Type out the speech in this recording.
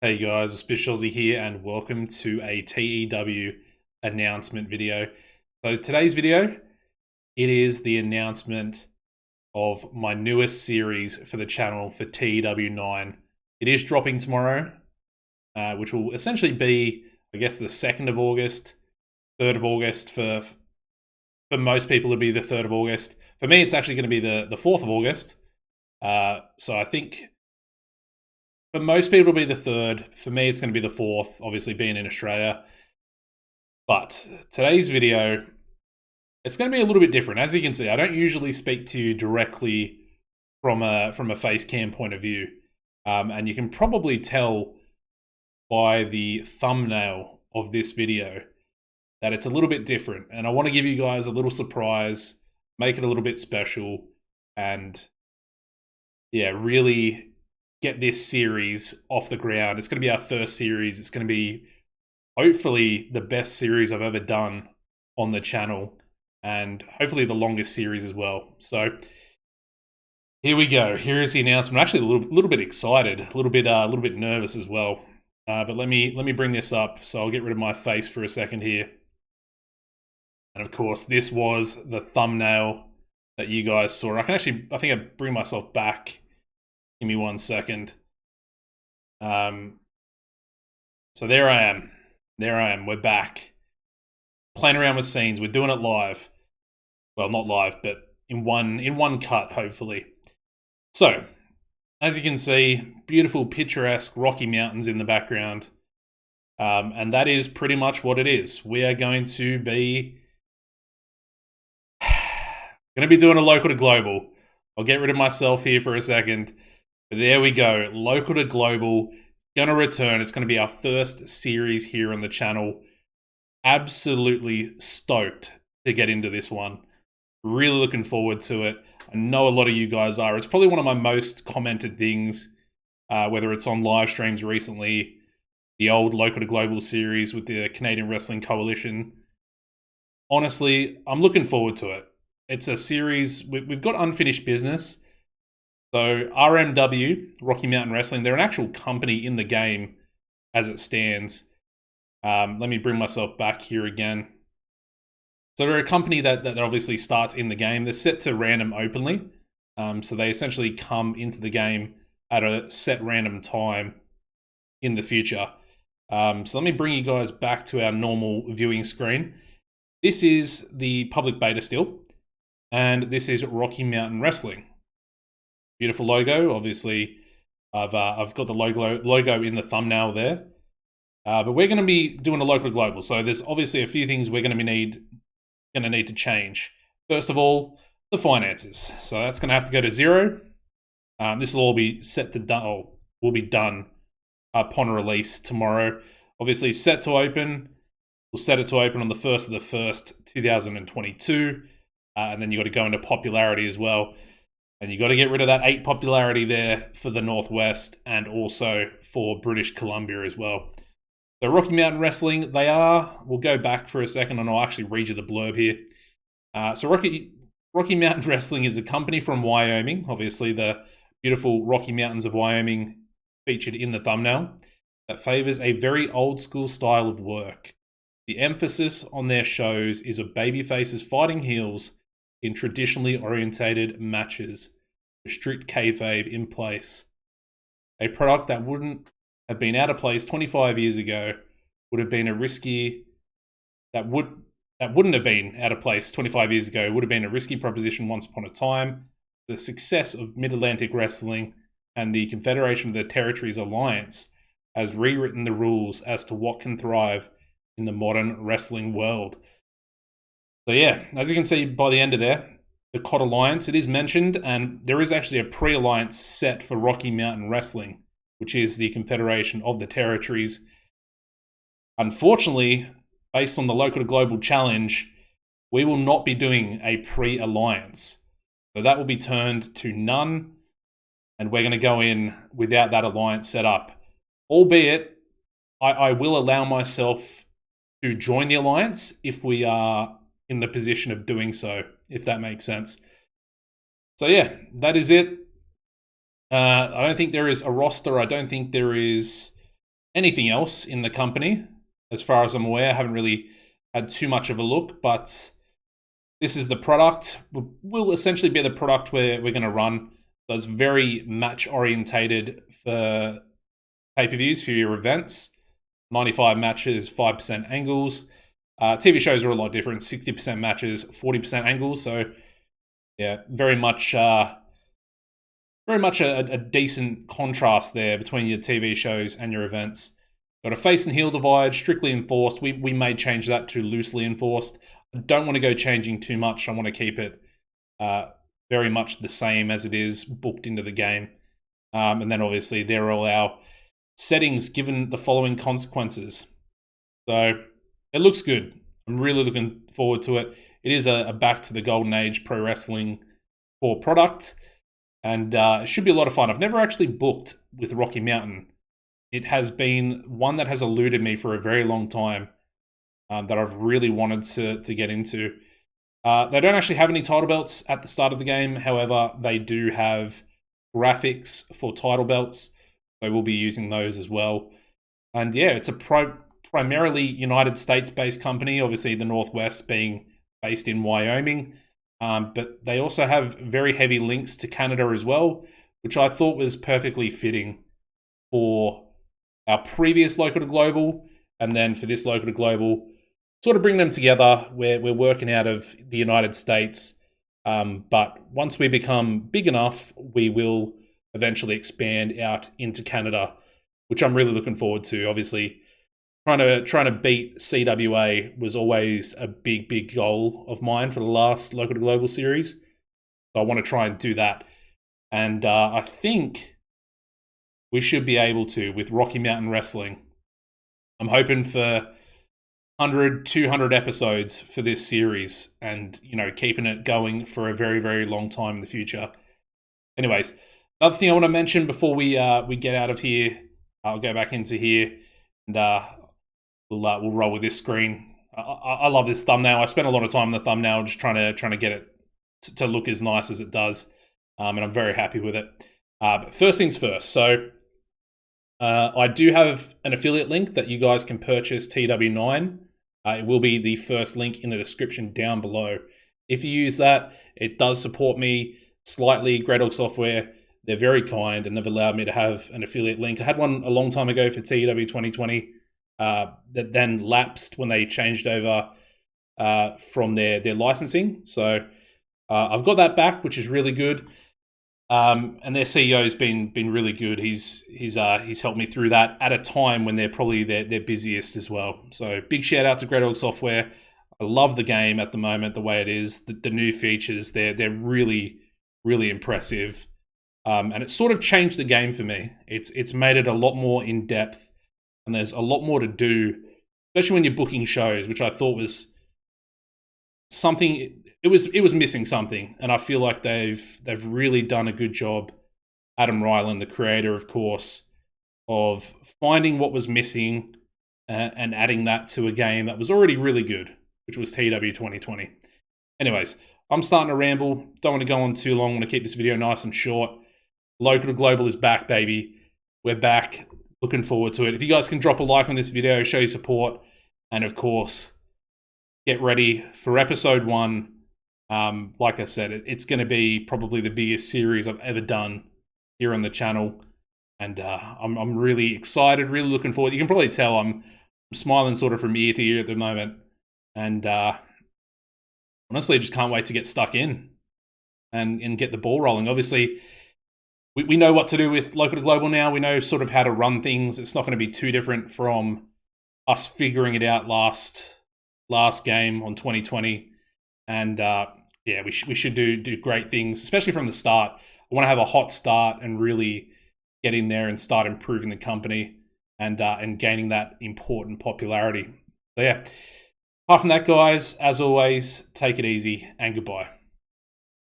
Hey guys, AuspiciousAussie here and welcome to a TEW announcement video. So today's video, it is the announcement of my newest series for the channel for TEW9. It is dropping tomorrow, which will essentially be, I guess, the 2nd of August, 3rd of August. For most people, it'll be the 3rd of August. For me, it's actually going to be the 4th of August. So I think for most people, it'll be the 3rd. For me, it's going to be the 4th, obviously being in Australia. But today's video, it's going to be a little bit different. As you can see, I don't usually speak to you directly from a face cam point of view. And you can probably tell by the thumbnail of this video that it's a little bit different. And I want to give you guys a little surprise, make it a little bit special, and yeah, really get this series off the ground. It's going to be our first series. It's going to be hopefully the best series I've ever done on the channel, and hopefully the longest series as well. So here we go. Here is the announcement. I'm actually a little bit excited, a little bit nervous as well. But let me bring this up. So I'll get rid of my face for a second here. And of course, this was the thumbnail that you guys saw. I think I bring myself back. Give me 1 second. So there I am. We're back. Playing around with scenes. We're doing it live. Well, not live, but in one cut, hopefully. So, as you can see, beautiful, picturesque Rocky Mountains in the background. And that is pretty much what it is. We are going to be doing a local to global. I'll get rid of myself here for a second. But there we go. Local to global. Gonna return. It's going to be our first series here on the channel. Absolutely stoked to get into this one. Really looking forward to it. I know a lot of you guys are. It's probably one of my most commented things, whether it's on live streams recently, the old Local to Global series with the Canadian Wrestling Coalition. Honestly, I'm looking forward to it. It's a series, we've got unfinished business. So RMW, Rocky Mountain Wrestling, they're an actual company in the game as it stands. Let me bring myself back here again. So they're a company that obviously starts in the game. They're set to random openly. So they essentially come into the game at a set random time in the future. So let me bring you guys back to our normal viewing screen. This is the public beta still. And this is Rocky Mountain Wrestling. Beautiful logo. Obviously, I've got the logo in the thumbnail there. But we're going to be doing a local global. So there's obviously a few things we're going to need to change. First of all, the finances. So that's going to have to go to 0. This will all be will be done upon release tomorrow. Obviously, set to open. We'll set it to open on the 1st of the 1st, 2022. And then you got to go into popularity as well. And you got to get rid of that 8 popularity there for the Northwest and also for British Columbia as well. So Rocky Mountain Wrestling, we'll go back for a second and I'll actually read you the blurb here. So Rocky Mountain Wrestling is a company from Wyoming. Obviously the beautiful Rocky Mountains of Wyoming featured in the thumbnail, that favors a very old school style of work. The emphasis on their shows is of babyfaces fighting heels in traditionally orientated matches, with strict kayfabe in place. A product that wouldn't have been out of place 25 years ago would have been a risky that wouldn't have been out of place 25 years ago would have been a risky proposition once upon a time. The success of Mid-Atlantic Wrestling and the Confederation of the Territories Alliance has rewritten the rules as to what can thrive in the modern wrestling world. So yeah, as you can see by the end of there, the COT Alliance, it is mentioned, and there is actually a pre-alliance set for Rocky Mountain Wrestling, which is the Confederation of the Territories. Unfortunately, based on the Local to Global Challenge, we will not be doing a pre-alliance. So that will be turned to none, and we're going to go in without that alliance set up. Albeit, I will allow myself to join the alliance if we are in the position of doing so, if that makes sense. So yeah, that is it. I don't think there is a roster. I don't think there is anything else in the company. As far as I'm aware, I haven't really had too much of a look, but this is the product. Will essentially be the product we're going to run. So it's very match orientated for pay-per-views for your events. 95 matches, 5% angles. TV shows are a lot different. 60% matches, 40% angles. So yeah, very much a decent contrast there between your TV shows and your events. Got a face and heel divide, strictly enforced. We may change that to loosely enforced. I don't want to go changing too much. I want to keep it very much the same as it is booked into the game. And then obviously there are all our settings given the following consequences. So it looks good. I'm really looking forward to it. It is a back to the golden age pro wrestling core product. And it should be a lot of fun. I've never actually booked with Rocky Mountain. It has been one that has eluded me for a very long time that I've really wanted to get into. They don't actually have any title belts at the start of the game. However, they do have graphics for title belts. So we'll be using those as well. And yeah, it's a primarily United States-based company. Obviously, the Northwest being based in Wyoming. But they also have very heavy links to Canada as well, which I thought was perfectly fitting for our previous local to global, and then for this local to global, sort of bring them together. We're working out of the United States, but once we become big enough, we will eventually expand out into Canada, which I'm really looking forward to. Obviously, trying to beat CWA was always a big goal of mine for the last local to global series. So I want to try and do that. And I think we should be able to with Rocky Mountain Wrestling. I'm hoping for 100, 200 episodes for this series and, keeping it going for a very long time in the future. Anyways, another thing I want to mention before we get out of here, I'll go back into here and we'll roll with this screen. I love this thumbnail. I spent a lot of time on the thumbnail just trying to get it to look as nice as it does, and I'm very happy with it. But first things first. So I do have an affiliate link that you guys can purchase TEW9. It will be the first link in the description down below. If you use that, it does support me slightly. Great Dog Software, they're very kind and they've allowed me to have an affiliate link. I had one a long time ago for TEW 2020 that then lapsed when they changed over from their licensing. So I've got that back, which is really good. And their CEO's been really good. He's helped me through that at a time when they're probably their busiest as well. So big shout out to Great Dog Software. I love the game at the moment, the way it is. The new features, they're really impressive. And it's sort of changed the game for me. It's made it a lot more in depth, and there's a lot more to do, especially when you're booking shows, which I thought was something. It was missing something, and I feel like they've really done a good job. Adam Ryland, the creator, of course, of finding what was missing and adding that to a game that was already really good, which was TEW 2020. Anyways, I'm starting to ramble. Don't want to go on too long. I want to keep this video nice and short. Local to Global is back, baby. We're back. Looking forward to it. If you guys can drop a like on this video, show your support, and of course, get ready for episode 1. Like I said, it's going to be probably the biggest series I've ever done here on the channel, and I'm really excited, really looking forward. You can probably tell I'm smiling sort of from ear to ear at the moment, and honestly, just can't wait to get stuck in and get the ball rolling. Obviously, we know what to do with local to global now. We know sort of how to run things. It's not going to be too different from us figuring it out last game on 2020, and yeah, we should do great things, especially from the start. I want to have a hot start and really get in there and start improving the company and gaining that important popularity. So yeah, apart from that, guys, as always, take it easy and goodbye.